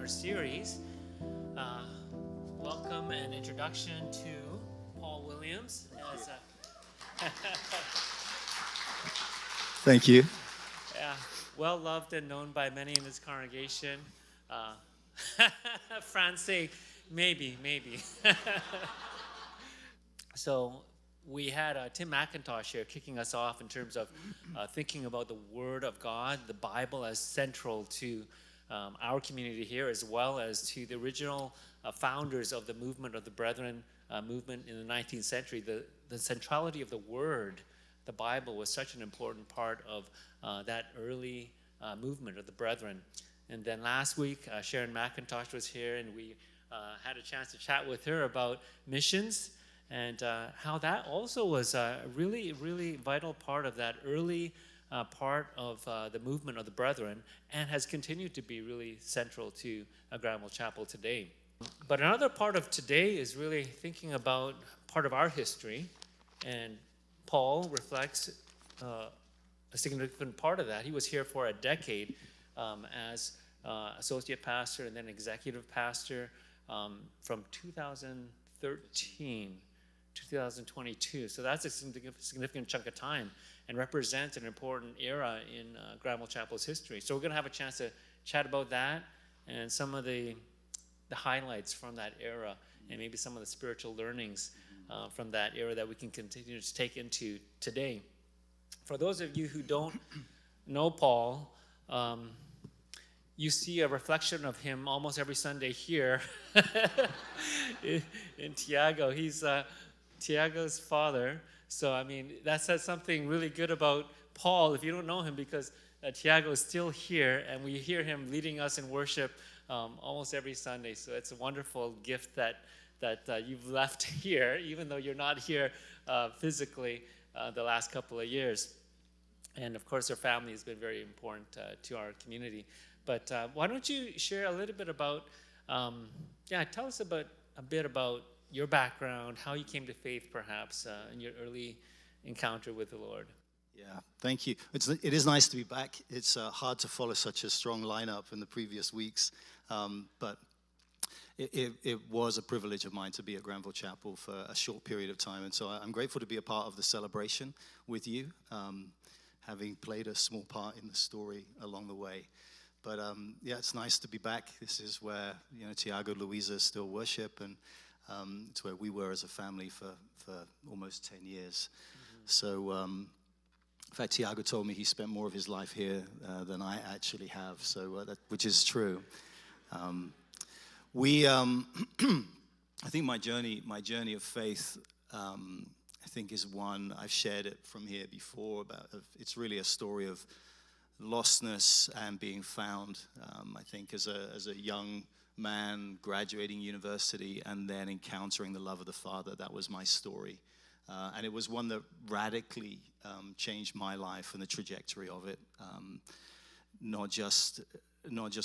our series. Welcome and introduction to Paul Williams as a Thank you. well loved and known by many in this congregation. Francais, maybe. So we had Tim McIntosh here kicking us off in terms of thinking about the Word of God, the Bible as central to our community here, as well as to the original founders of the movement of the Brethren movement in the 19th century. The centrality of the Word, the Bible, was such an important part of that early movement of the Brethren. And then last week, Sharon McIntosh was here, and we had a chance to chat with her about missions and how that also was a really, really vital part of that early part of the movement of the Brethren, and has continued to be really central to Granville Chapel today. But another part of today is really thinking about part of our history, and Paul reflects a significant part of that. He was here for a decade as associate pastor and then executive pastor from 2013 to 2022. So that's a significant chunk of time and represents an important era in Granville Chapel's history. So we're going to have a chance to chat about that and some of the highlights from that era and maybe some of the spiritual learnings from that era that we can continue to take into today. For those of you who don't know Paul, you see a reflection of him almost every Sunday here in Tiago. He's Tiago's father. So, I mean, that says something really good about Paul if you don't know him, because Tiago is still here, and we hear him leading us in worship almost every Sunday. So it's a wonderful gift that you've left here, even though you're not here physically the last couple of years. And, of course, our family has been very important to our community. But why don't you share a little bit about, tell us a bit about your background, how you came to faith, perhaps, in your early encounter with the Lord. Yeah, thank you. It is nice to be back. It's hard to follow such a strong lineup in the previous weeks, but it was a privilege of mine to be at Granville Chapel for a short period of time, and so I'm grateful to be a part of the celebration with you, having played a small part in the story along the way. But it's nice to be back. This is where Tiago, Louisa still worship, and it's where we were as a family for almost 10 years. Mm-hmm. So, in fact, Tiago told me he spent more of his life here than I actually have, so which is true. I think my journey of faith, I think, is one I've shared it from here before. It's really a story of lostness and being found. I think as a young man graduating university and then encountering the love of the Father, that was my story, and it was one that radically changed my life and the trajectory of it. Not just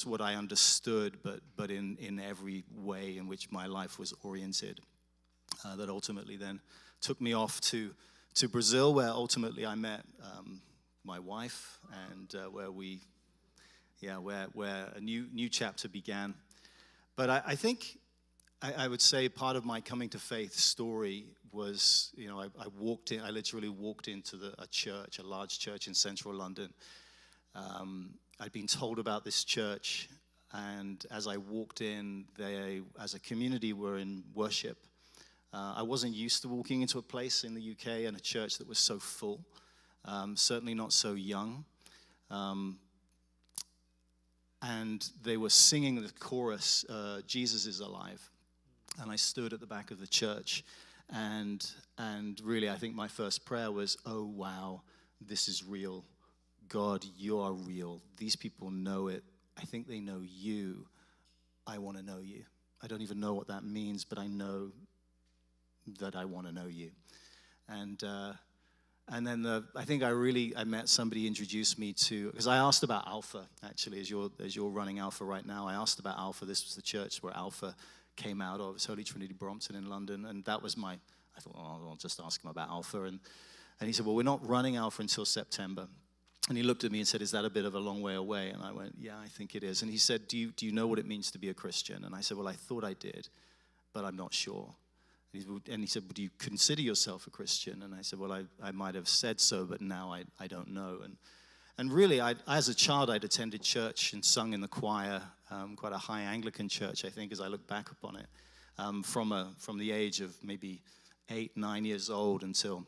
what I understood, but in every way in which my life was oriented. That ultimately then took me off to Brazil, where ultimately I met my wife, and where a new chapter began. But I think I would say part of my coming to faith story was, I literally walked into a large church in central London. I'd been told about this church, and as I walked in, they, as a community, were in worship. I wasn't used to walking into a place in the UK and a church that was so full, certainly not so young. And they were singing the chorus, Jesus is alive. And I stood at the back of the church, and really I think my first prayer was, oh wow, this is real. God, you are real. These people know it. I think they know you. I want to know you. I don't even know what that means, but I know that I want to know you. And then I think I met somebody introduced me to, because I asked about Alpha, actually, as you're running Alpha right now. I asked about Alpha. This was the church where Alpha came out of. It's Holy Trinity Brompton in London. And that was I thought, I'll just ask him about Alpha. And he said, well, we're not running Alpha until September. And he looked at me and said, "Is that a bit of a long way away?" And I went, "Yeah, I think it is." And he said, "Do you know what it means to be a Christian?" And I said, "Well, I thought I did, but I'm not sure." And he said, "Well, do you consider yourself a Christian?" And I said, "Well, I might have said so, but now I don't know." And really, as a child, I'd attended church and sung in the choir, quite a high Anglican church, I think, as I look back upon it, from the age of maybe 8, 9 years old until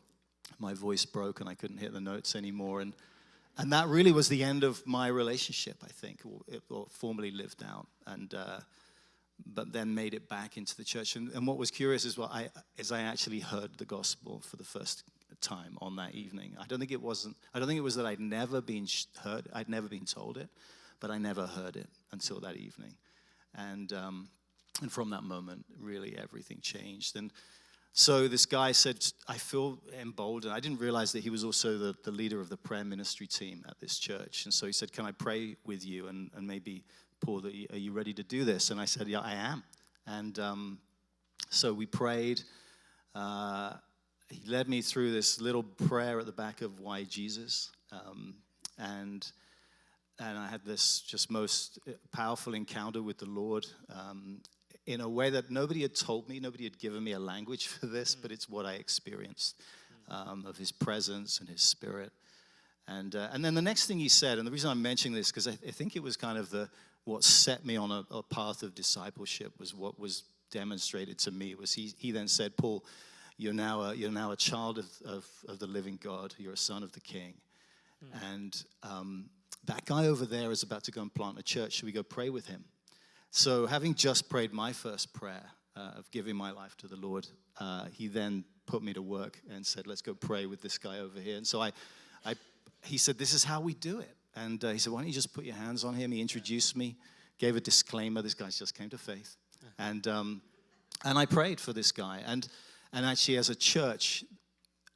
my voice broke and I couldn't hit the notes anymore. And that really was the end of my relationship, I think, or formally lived out. But then made it back into the church. And what was curious is I actually heard the gospel for the first time on that evening. I don't think it was that I'd never been heard. I'd never been told it, but I never heard it until that evening. And from that moment, really everything changed. And so this guy said, "I feel emboldened." I didn't realize that he was also the leader of the prayer ministry team at this church. And so he said, "Can I pray with you? And maybe, Paul, are you ready to do this?" And I said, "Yeah, I am." And so we prayed. He led me through this little prayer at the back of Why Jesus? And I had this just most powerful encounter with the Lord in a way that nobody had told me. Nobody had given me a language for this, but it's what I experienced of his presence and his spirit. And then the next thing he said, and the reason I'm mentioning this, because I think it was kind of what set me on a path of discipleship, was what was demonstrated to me. Was he then said, "Paul, you're now a child of the living God. You're a son of the King." And that guy over there is about to go and plant a church. Should we go pray with him? So having just prayed my first prayer of giving my life to the Lord, he then put me to work and said, "Let's go pray with this guy over here." And so he said, "This is how we do it." And he said, "Why don't you just put your hands on him?" He introduced me, gave a disclaimer. This guy's just came to faith. And I prayed for this guy. And actually, as a church,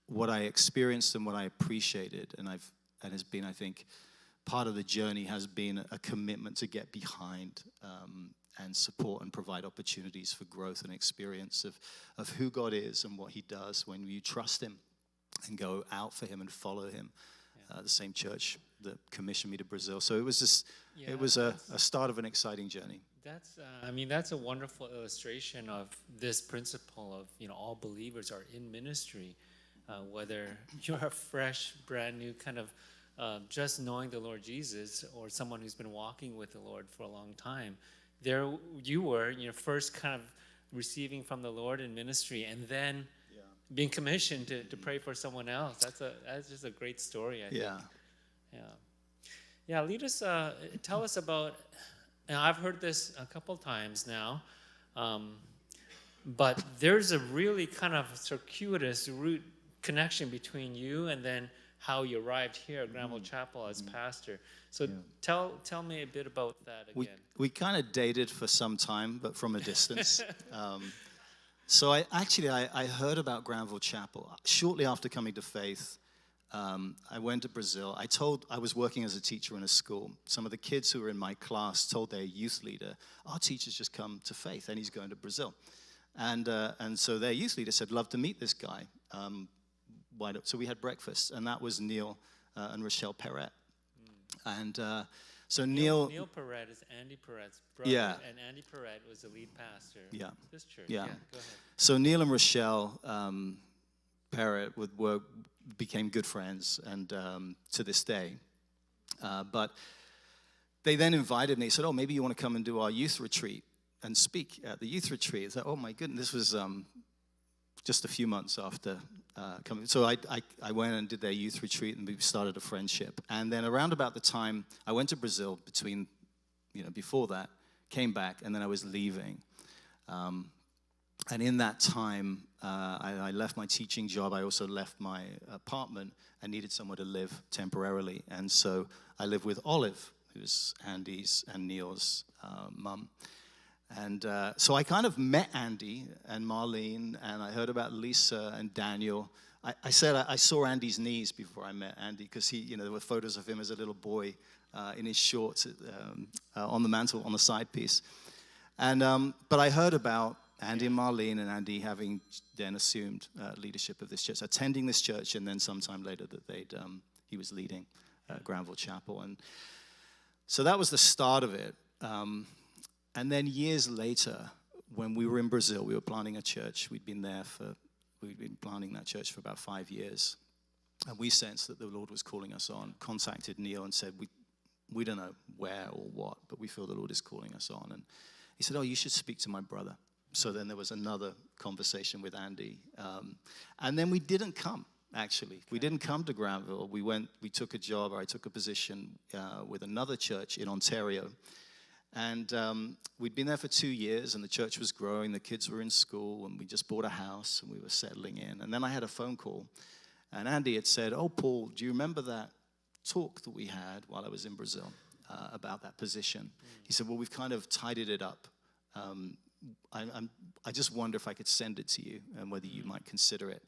what I experienced and what I appreciated, and has been, I think, part of the journey, has been a commitment to get behind and support and provide opportunities for growth and experience of who God is and what he does when you trust him and go out for him and follow him. The same church that commissioned me to Brazil. So it was just, it was a start of an exciting journey. That's a wonderful illustration of this principle of, all believers are in ministry, whether you're a fresh, brand new kind of just knowing the Lord Jesus, or someone who's been walking with the Lord for a long time. There you were, first kind of receiving from the Lord in ministry, and then being commissioned to pray for someone else. That's just a great story, I think. Yeah. Lead us, tell us about, and I've heard this a couple times now, but there's a really kind of circuitous root connection between you and then how you arrived here at Granville Chapel as pastor. So tell me a bit about that again. We kind of dated for some time, but from a distance. So I heard about Granville Chapel shortly after coming to faith. I went to Brazil. I was working as a teacher in a school. Some of the kids who were in my class told their youth leader, "Our teacher's just come to faith and he's going to Brazil." And so their youth leader said, "Love to meet this guy." So we had breakfast, and that was Neil and Rochelle Perret. And so Neil Perret is Andy Perret's brother, and Andy Perret was the lead pastor of this church. Yeah. Go ahead. So Neil and Rochelle Perret became good friends, and to this day. But they then invited me. Said, "Oh, maybe you want to come and do our youth retreat and speak at the youth retreat." I said, "Oh my goodness!" This was just a few months after coming. So I went and did their youth retreat, and we started a friendship. And then around about the time I went to Brazil, before that, came back, and then I was leaving. And in that time, I left my teaching job. I also left my apartment and needed somewhere to live temporarily. And so I lived with Olive, who's Andy's and Neil's mum. And so I kind of met Andy and Marlene, and I heard about Lisa and Daniel. I said I saw Andy's knees before I met Andy, because there were photos of him as a little boy in his shorts on the mantle, on the side piece. And but I heard about Andy and Marlene, and Andy having then assumed leadership of this church, attending this church, and then sometime later that he was leading at Granville Chapel. And so that was the start of it. And then years later, when we were in Brazil, we were planting a church. We'd been planting that church for about 5 years. And we sensed that the Lord was calling us on, contacted Neil and said, we don't know where or what, but we feel the Lord is calling us on. And he said, oh, you should speak to my brother. So then there was another conversation with Andy. And then we didn't come, actually. We didn't come to Granville. We took a job, or I took a position with another church in Ontario. And we'd been there for 2 years, and the church was growing. The kids were in school, and we just bought a house, and we were settling in. And then I had a phone call, and Andy had said, oh, Paul, do you remember that talk that we had while I was in Brazil about that position? He said, well, we've kind of tidied it up. I just wonder if I could send it to you and whether you might consider it.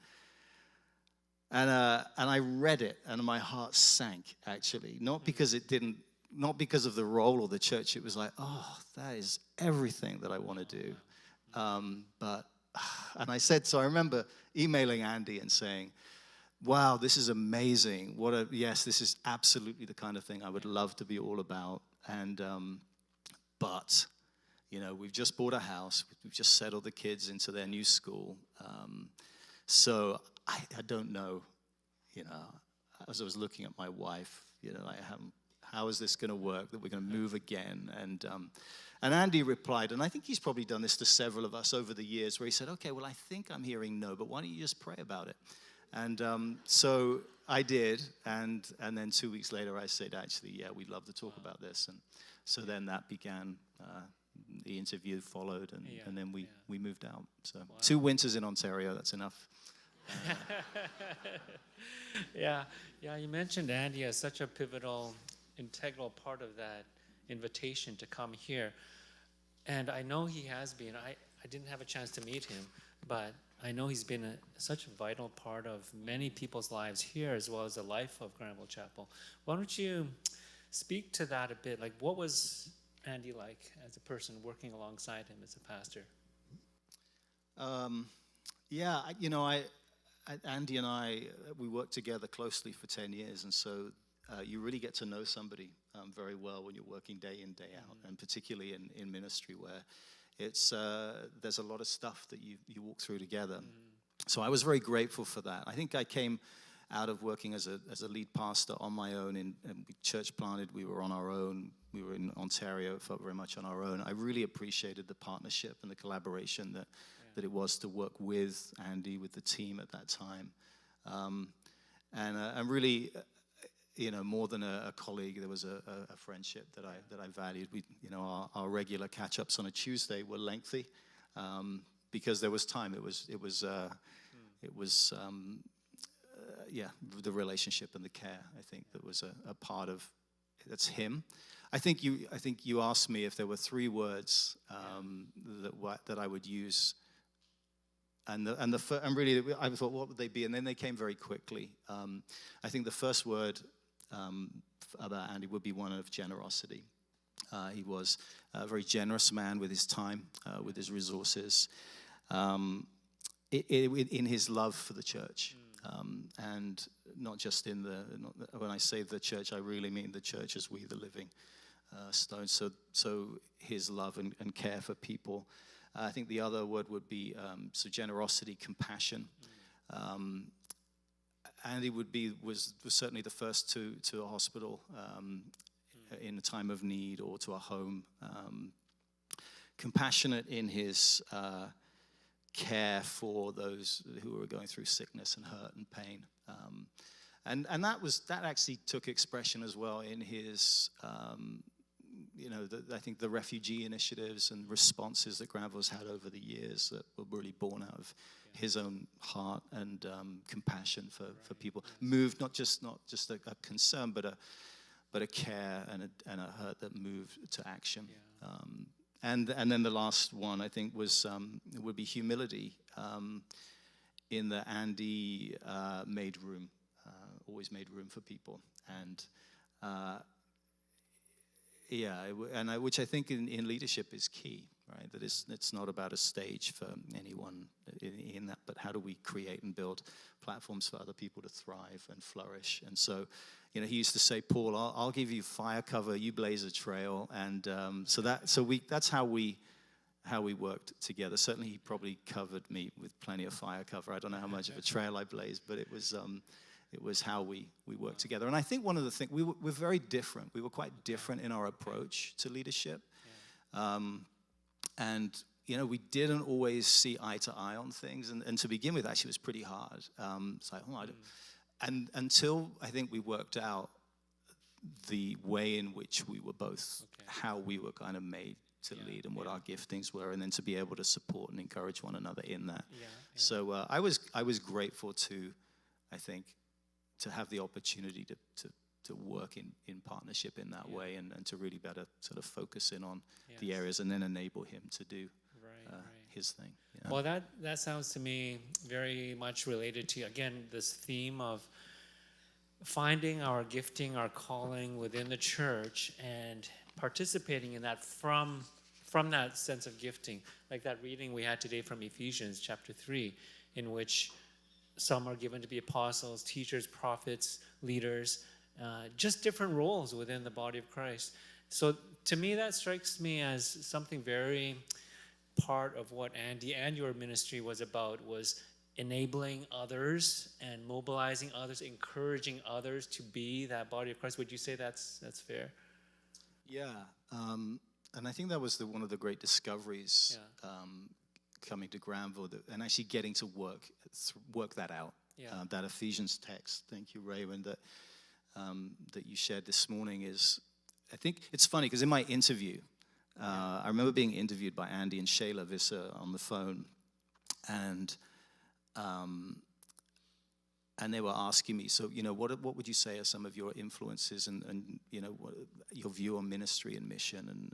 And I read it, and my heart sank, actually. Not because of the role or the church. It was like, oh, that is everything that I want to do. And I remember emailing Andy and saying, wow, this is amazing. Yes, this is absolutely the kind of thing I would love to be all about. And, but, we've just bought a house. We've just settled the kids into their new school. So I don't know, as I was looking at my wife, how is this going to work, that we're going to move again? And Andy replied, and I think he's probably done this to several of us over the years, where he said, okay, well, I think I'm hearing no, but why don't you just pray about it? And so I did, and then 2 weeks later I said, actually, yeah, we'd love to talk about this. And so then that began, the interview followed, and then we moved out. So 2 winters in Ontario, that's enough. Yeah, you mentioned Andy as such a pivotal, integral part of that invitation to come here. And I know he has been. I didn't have a chance to meet him, but I know he's been such a vital part of many people's lives here, as well as the life of Granville Chapel. Why don't you speak to that a bit? Like, what was Andy like as a person working alongside him as a pastor? Andy and I, we worked together closely for 10 years, and so you really get to know somebody very well when you're working day in, day out, and particularly in ministry, where there's a lot of stuff that you walk through together. So I was very grateful for that. I think I came out of working as a lead pastor on my own, and church planted. We were on our own. We were in Ontario, felt very much on our own. I really appreciated the partnership and the collaboration that it was to work with Andy, with the team at that time. And really, more than a colleague, there was a friendship that I valued. Our regular catch-ups on a Tuesday were lengthy because there was time. It was the relationship and the care. I think that was a part of that's him. I think you asked me if there were 3 words that I would use. And really, I thought, what would they be? And then they came very quickly. I think the first word about Andy would be one of generosity. He was a very generous man with his time, with his resources, in his love for the church. And not just when I say the church, I really mean the church as we, the living stones. So his love and care for people. I think the other word would be generosity, compassion. Andy was certainly the first to a hospital in a time of need, or to a home. Compassionate in his care for those who were going through sickness and hurt and pain. And that actually took expression as well in his I think the refugee initiatives and responses that Granville's had over the years that were really born out of his own heart and compassion for people. Moved not just a concern, but a care and a hurt that moved to action. And then the last one, I think, would be humility. In that Andy made room, always made room for people, and Yeah, which I think in leadership is key, right? That it's not about a stage for anyone in that, but how do we create and build platforms for other people to thrive and flourish? And so, he used to say, Paul, I'll give you fire cover, you blaze a trail, and that's how we worked together. Certainly, he probably covered me with plenty of fire cover. I don't know how much of a trail I blazed, but it was how we worked together. And I think one of the things, we're very different. We were quite different in our approach to leadership. And, we didn't always see eye to eye on things. And to begin with, actually, it was pretty hard. It's like, and until I think we worked out the way in which we were both, how we were kind of made to lead and what our giftings were, and then to be able to support and encourage one another in that. So I was grateful to, I think, to have the opportunity to work in partnership in that way, and to really better sort of focus in on the areas and then enable him to do his thing. Well, that sounds to me very much related to, again, this theme of finding our gifting, our calling within the church and participating in that from that sense of gifting. Like that reading we had today from Ephesians chapter 3, in which some are given to be apostles, teachers, prophets, leaders, just different roles within the body of Christ. So to me, that strikes me as something very part of what Andy and your ministry was about, was enabling others and mobilizing others, encouraging others to be that body of Christ. Would you say that's fair? Yeah, and I think that was one of the great discoveries coming to Granville, and actually getting to work that out. That Ephesians text, thank you, Raymond, that you shared this morning is, I think it's funny because in my interview, I remember being interviewed by Andy and Shayla Visser on the phone, and they were asking me, so, what would you say are some of your influences and what, your view on ministry and mission?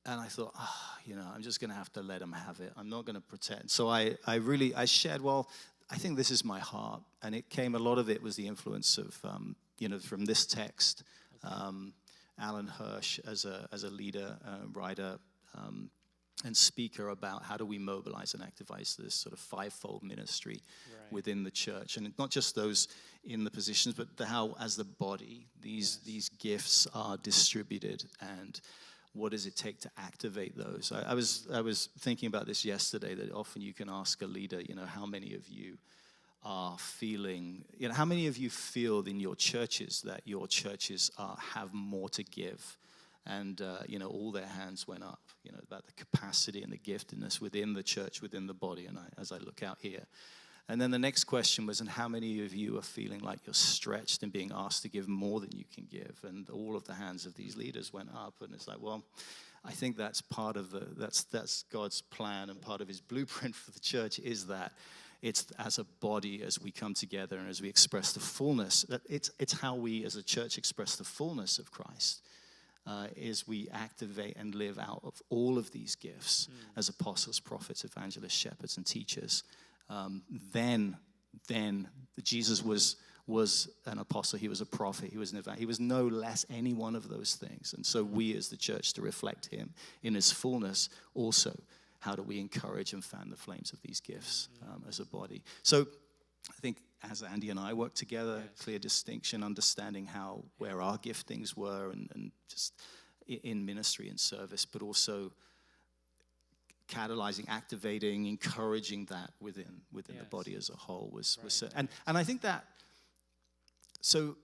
And I thought, I'm just going to have to let them have it. I'm not going to pretend. So I shared, well, I think this is my heart. And a lot of it was the influence of, from this text, Alan Hirsch as a leader, writer, and speaker about how do we mobilize and activize this sort of fivefold ministry within the church. And not just those in the positions, but how as the body, these gifts are distributed, and what does it take to activate those? I was thinking about this yesterday, that often you can ask a leader, how many of you are feeling, how many of you feel in your churches that your churches have more to give? And, all their hands went up, about the capacity and the giftedness within the church, within the body, and as I look out here. And then the next question was, and how many of you are feeling like you're stretched and being asked to give more than you can give? And all of the hands of these leaders went up, and it's like, well, I think that's part of that's God's plan, and part of his blueprint for the church is that it's as a body, as we come together and as we express the fullness, that it's how we as a church express the fullness of Christ. Is we activate and live out of all of these gifts as apostles, prophets, evangelists, shepherds, and teachers. Then Jesus was an apostle. He was a prophet. He was an evangelist. He was no less any one of those things. And so we as the church, to reflect him in his fullness, also, how do we encourage and fan the flames of these gifts as a body? So I think as Andy and I work together, clear distinction, understanding where our giftings were, and just in ministry and service, but also catalyzing, activating, encouraging that within the body as a whole was and I think that, so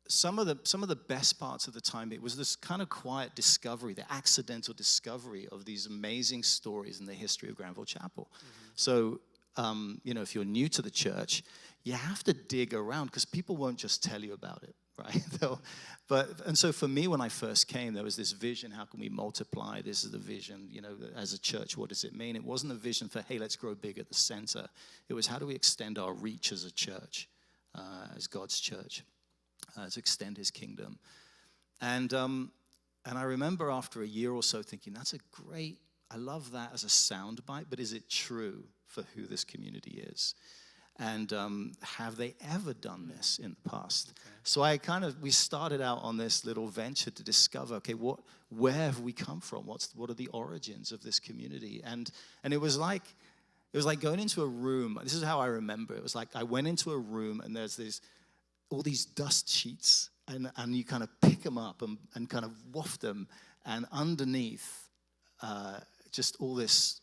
some of the best parts of the time, it was this kind of quiet discovery, the accidental discovery of these amazing stories in the history of Granville Chapel. So if you're new to the church, you have to dig around, because people won't just tell you about it, right? And so for me, when I first came, there was this vision: how can we multiply? This is the vision, as a church, what does it mean? It wasn't a vision for, hey, let's grow big at the center. It was, how do we extend our reach as a church, as God's church, to extend his kingdom? And I remember after a year or so thinking, I love that as a soundbite, but is it true for who this community is? And have they ever done this in the past? Okay. So we started out on this little venture to discover, okay, where have we come from? What are the origins of this community? And it was like going into a room. This is how I remember. It was like I went into a room and there's all these dust sheets, and you kind of pick them up and kind of waft them, and underneath just all these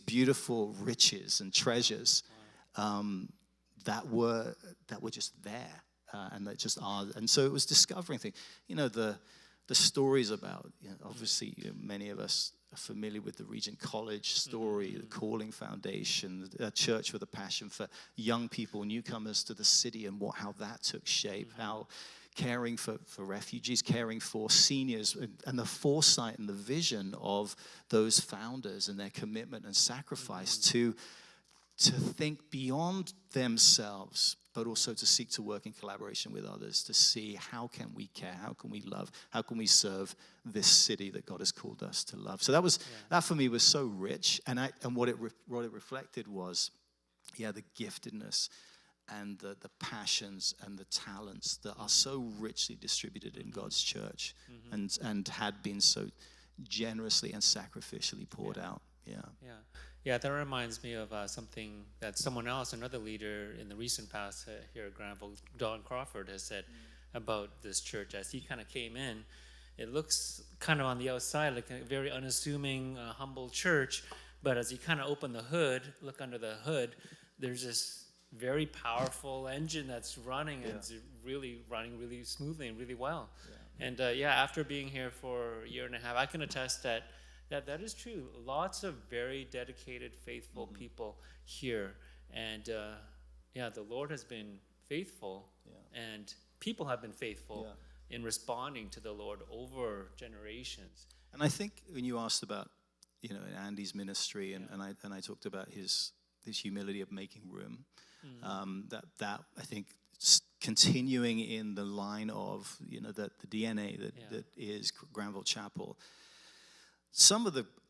beautiful riches and treasures. That were just there, and that just are. And so it was discovering things. The stories about, obviously many of us are familiar with the Regent College story, the Calling Foundation, a church with a passion for young people, newcomers to the city, and how that took shape, how caring for refugees, caring for seniors, and the foresight and the vision of those founders and their commitment and sacrifice to think beyond themselves, but also to seek to work in collaboration with others, to see how can we care, how can we love, how can we serve this city that God has called us to love. So that for me was so rich, and what it reflected was, the giftedness and the passions and the talents that are so richly distributed in God's church, and had been so generously and sacrificially poured out. Yeah, that reminds me of something that someone else, another leader in the recent past here at Granville, Don Crawford, has said about this church. As he kind of came in, it looks kind of on the outside like a very unassuming, humble church, but as you kind of open the hood, look under the hood, there's this very powerful engine that's running, and it's really running really smoothly and really well. And after being here for a year and a half, I can attest that is true. Lots of very dedicated, faithful people here. And the Lord has been faithful, and people have been faithful in responding to the Lord over generations. And I think when you asked about, Andy's ministry, and I talked about his humility of making room, that I think continuing in the line of, the DNA that is Granville Chapel.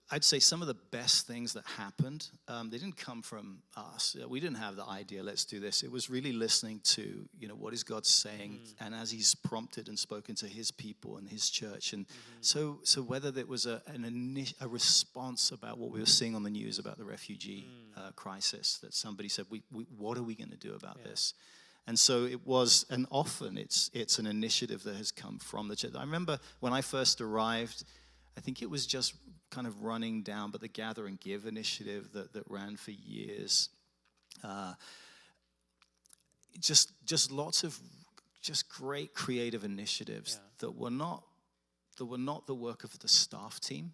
I'd say some of the best things that happened, they didn't come from us. We didn't have the idea, let's do this. It was really listening to, what is God saying, and as he's prompted and spoken to his people and his church. And so whether there was a response about what we were seeing on the news about the refugee crisis, that somebody said, what are we going to do about this? And so it was, and often it's an initiative that has come from the church. I remember when I first arrived, I think it was just kind of running down, but the Gather and Give initiative that ran for years. Just lots of just great creative initiatives that were not the work of the staff team.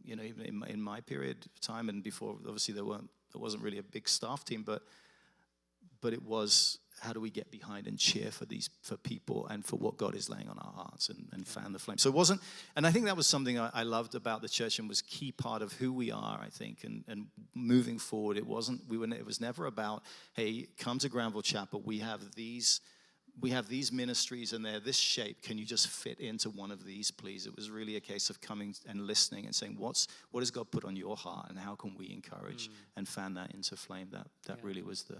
Even in my period of time and before, obviously there wasn't really a big staff team, but it was, how do we get behind and cheer for people and for what God is laying on our hearts and fan the flame. So it wasn't, and I think that was something I loved about the church and was key part of who we are, I think, and moving forward. It was never about, hey, come to Granville Chapel. We have these ministries and they're this shape. Can you just fit into one of these, please? It was really a case of coming and listening and saying, what has God put on your heart, and how can we encourage and fan that into flame? That really was the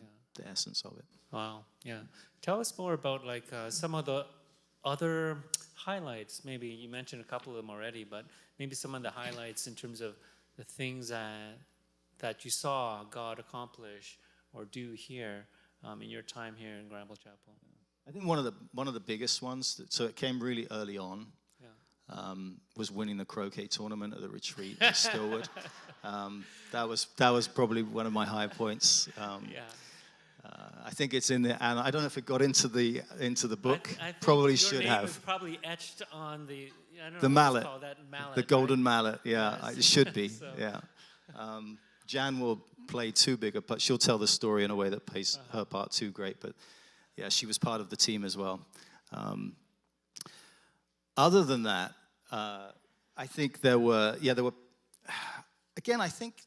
essence of it. Wow, yeah. Tell us more about some of the other highlights. Maybe you mentioned a couple of them already, but maybe some of the highlights in terms of the things that you saw God accomplish or do here in your time here in Granville Chapel. I think one of the biggest ones, so it came really early on, was winning the croquet tournament at the retreat in Stillwood. That was probably one of my high points. I think it's in there, and I don't know if it got into the book. I think probably your should name have. was probably etched on the mallet, mallet, the golden mallet. Yes. It should be. So. Yeah. Jan will play too big, but she'll tell the story in a way that plays her part too great. But yeah, she was part of the team as well. Other than that, I think there were. Again, I think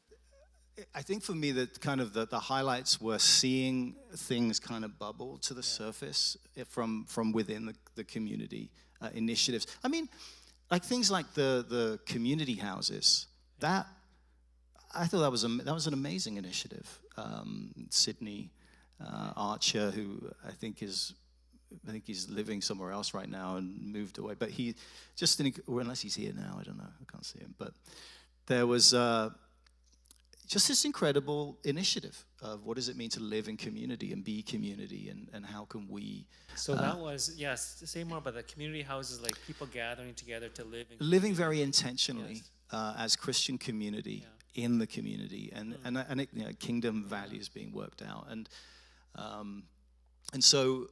for me that kind of the highlights were seeing things kind of bubble to the surface from within the community initiatives. I mean, like things like the community houses. That I thought that was an amazing initiative. Sydney Archer, who I think he's living somewhere else right now and moved away. But he just didn't, or unless he's here now, I don't know. I can't see him. But there was just this incredible initiative of what does it mean to live in community and be community, and how can we... So that was, yes, say more about the community houses, like people gathering together to live in living very intentionally Yes. As Christian community in the community, and kingdom values being worked out. And so,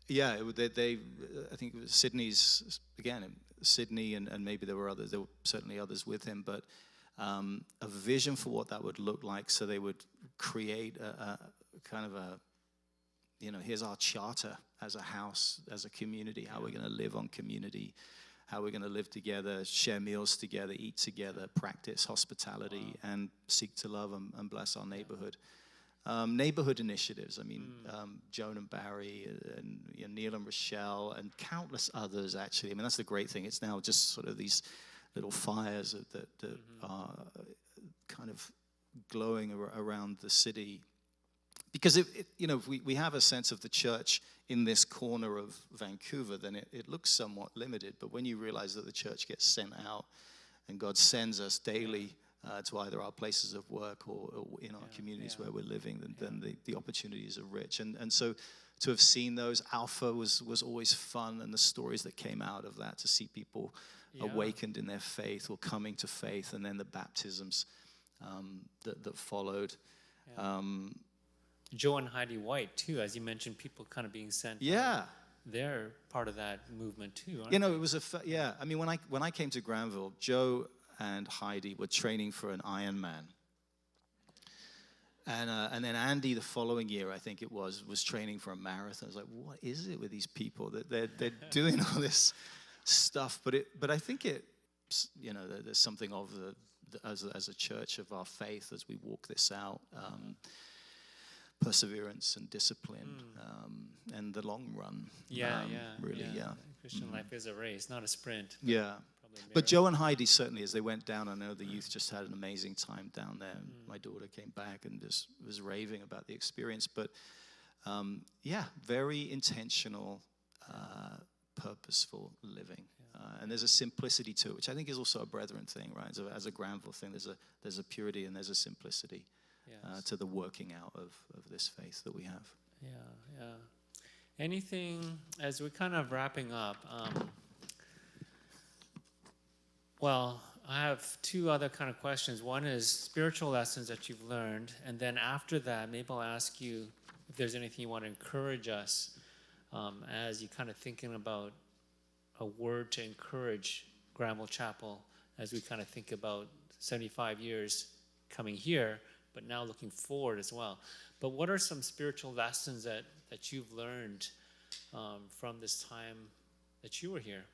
yeah, they I think it was Sydney, and maybe there were certainly others with him, but a vision for what that would look like. So they would create a kind of a, here's our charter as a house, as a community, how we're going to live on community, how we're going to live together, share meals together, eat together, practice hospitality, and seek to love and bless our neighborhood. Neighborhood initiatives. I mean, Joan and Barry, and Neil and Rochelle, and countless others, actually. I mean, that's the great thing. It's now just sort of these little fires that are kind of glowing around the city. Because, if we have a sense of the church in this corner of Vancouver, then it looks somewhat limited. But when you realize that the church gets sent out and God sends us daily to either our places of work or in our communities where we're living, then the opportunities are rich. And so to have seen those, Alpha was always fun, and the stories that came out of that, to see people awakened in their faith or coming to faith, and then the baptisms that followed. Yeah. Joe and Heidi White, too, as you mentioned, people kind of being sent. Yeah. They're part of that movement, too, aren't it was I mean, when I came to Granville, Joe and Heidi were training for an Ironman. And then Andy, the following year, I think it was training for a marathon. I was like, what is it with these people that they're doing all this stuff? But I think there's something of as a church of our faith as we walk this out. Perseverance and discipline, and the long run. Really. Christian life is a race, not a sprint. Yeah. But Joe and Heidi, certainly, as they went down, I know the youth just had an amazing time down there. My daughter came back and just was raving about the experience. But, very intentional, purposeful living. And there's a simplicity to it, which I think is also a brethren thing, right? As a Granville thing, there's a purity and there's a simplicity to the working out of this faith that we have. Yeah. Anything, as we're kind of wrapping up, well, I have two other kind of questions. One is spiritual lessons that you've learned, and then after that, maybe I'll ask you if there's anything you want to encourage us as you kind of thinking about a word to encourage Granville Chapel as we kind of think about 75 years coming here, but now looking forward as well. But what are some spiritual lessons that you've learned from this time that you were here?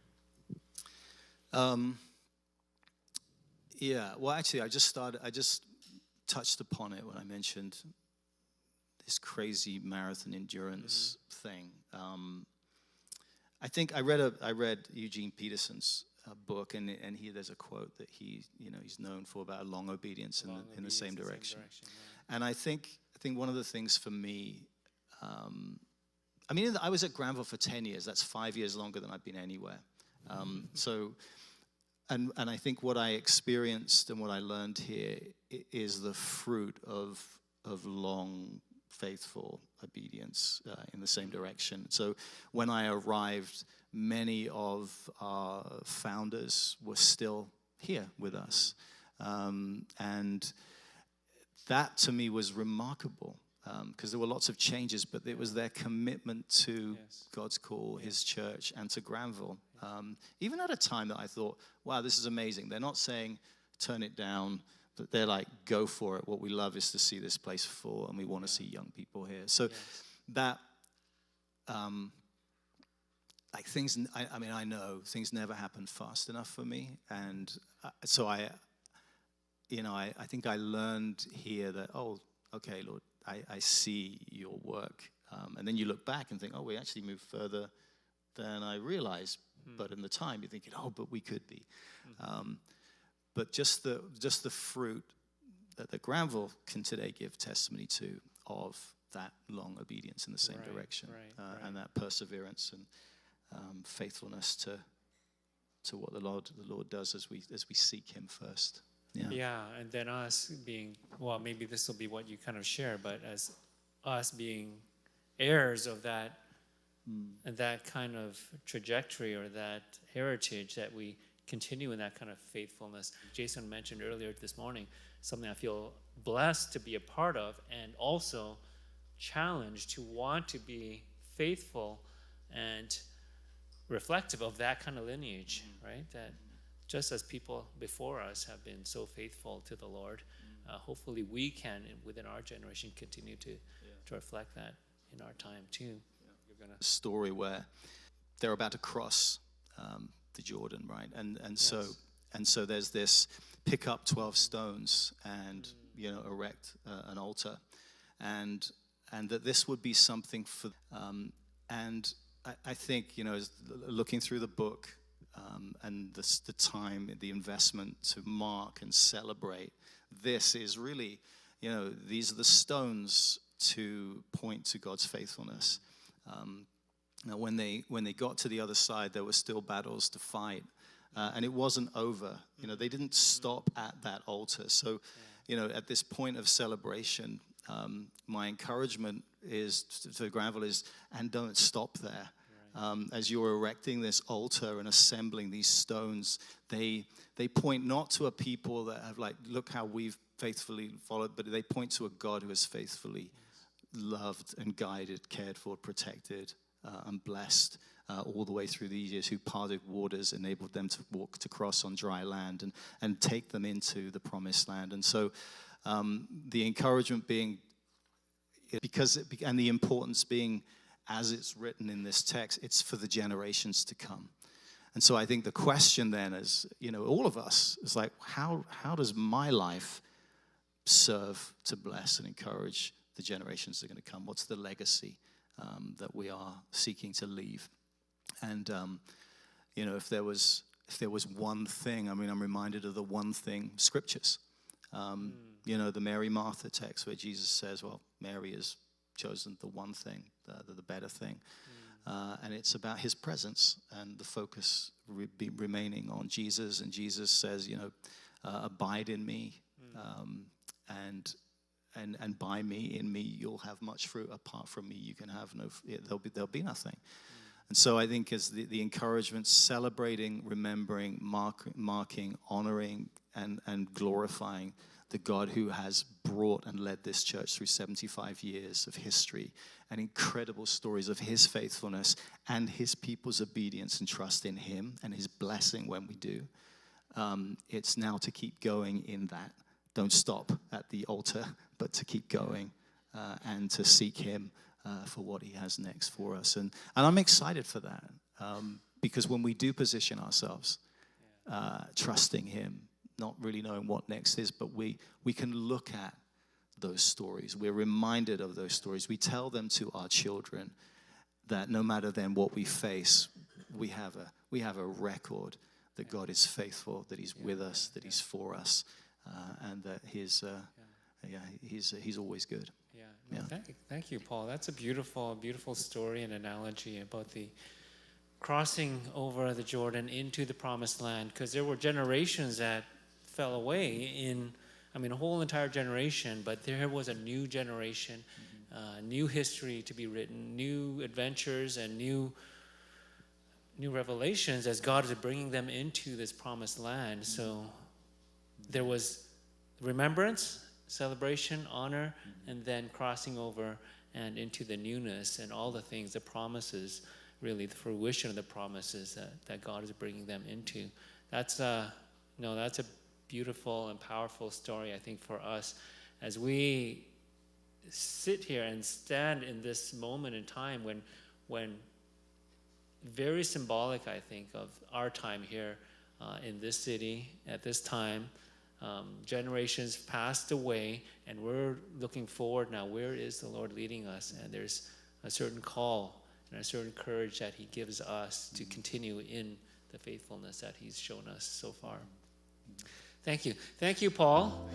Well, actually, I just touched upon it when I mentioned this crazy marathon endurance thing. I think I read Eugene Peterson's book, and there's a quote that he's known for about a long obedience in the same direction. And I think one of the things for me, I was at Granville for 10 years. That's 5 years longer than I've been anywhere. And I think what I experienced and what I learned here is the fruit of long, faithful obedience in the same direction. So when I arrived, many of our founders were still here with us. And that to me was remarkable because there were lots of changes, but it was their commitment to God's call, His church, and to Granville. Even at a time that I thought, wow, this is amazing. They're not saying turn it down, but they're like, go for it. What we love is to see this place full, and we want to see young people here. So that, like things, I know things never happen fast enough for me. And so I think I learned here that, oh, okay, Lord, I see your work. And then you look back and think, oh, we actually moved further than I realized. But in the time, you're thinking, oh, but we could be. But just the fruit that Granville can today give testimony to of that long obedience in the same direction, and that perseverance and faithfulness to what the Lord does as we seek Him first. Yeah, and then us being, well, maybe this will be what you kind of share, but as us being heirs of that and that kind of trajectory or that heritage, that we continue in that kind of faithfulness. Jason mentioned earlier this morning something I feel blessed to be a part of, and also challenged to want to be faithful and reflective of that kind of lineage, right? That just as people before us have been so faithful to the Lord, hopefully we can, within our generation, continue to reflect that in our time too. You're gonna story where they're about to cross the Jordan, right? And so there's this, pick up 12 stones and erect an altar, and that this would be something for. And I think looking through the book and the time, the investment to mark and celebrate, this is really, these are the stones to point to God's faithfulness. Now, when they got to the other side, there were still battles to fight, and it wasn't over. They didn't stop at that altar. So, at this point of celebration, my encouragement is to Granville is, and don't stop there. As you're erecting this altar and assembling these stones, they point not to a people that have look how we've faithfully followed, but they point to a God who has faithfully loved and guided, cared for, protected, and blessed all the way through these years, who parted waters, enabled them to cross on dry land and take them into the promised land. And so the encouragement being, and the importance being, as it's written in this text, it's for the generations to come. And so I think the question then is, all of us, is how does my life serve to bless and encourage the generations that are going to come? What's the legacy that we are seeking to leave? And if there was one thing, I'm reminded of the one thing scriptures. The Mary Martha text where Jesus says, well, Mary has chosen the one thing, the better thing. And it's about his presence and the focus remaining on Jesus. And Jesus says, abide in me, and by me, in me, you'll have much fruit. Apart from me, you can have there'll be nothing. And so I think as the encouragement, celebrating, remembering, marking, honoring, and glorifying the God who has brought and led this church through 75 years of history and incredible stories of his faithfulness and his people's obedience and trust in him and his blessing when we do. It's now to keep going in that. Don't stop at the altar, but to keep going and to seek him for what he has next for us. And I'm excited for that because when we do position ourselves, trusting him, not really knowing what next is, but we can look at those stories. We're reminded of those stories. We tell them to our children that no matter then what we face, we have a record that God is faithful, that he's with us, that he's for us, and that he's always good. Yeah. No, thank you, Paul. That's a beautiful story and analogy about the crossing over the Jordan into the promised land, because there were generations that fell away a whole entire generation, but there was a new generation, new history to be written, new adventures and new revelations as God is bringing them into this promised land. So there was remembrance, celebration, honor, and then crossing over and into the newness and all the things, the promises, really the fruition of the promises that God is bringing them into. That's a beautiful and powerful story, I think, for us as we sit here and stand in this moment in time when very symbolic, I think, of our time here in this city at this time. Generations passed away, and we're looking forward now. Where is the Lord leading us? And there's a certain call and a certain courage that he gives us to continue in the faithfulness that he's shown us so far. Thank you. Thank you, Paul.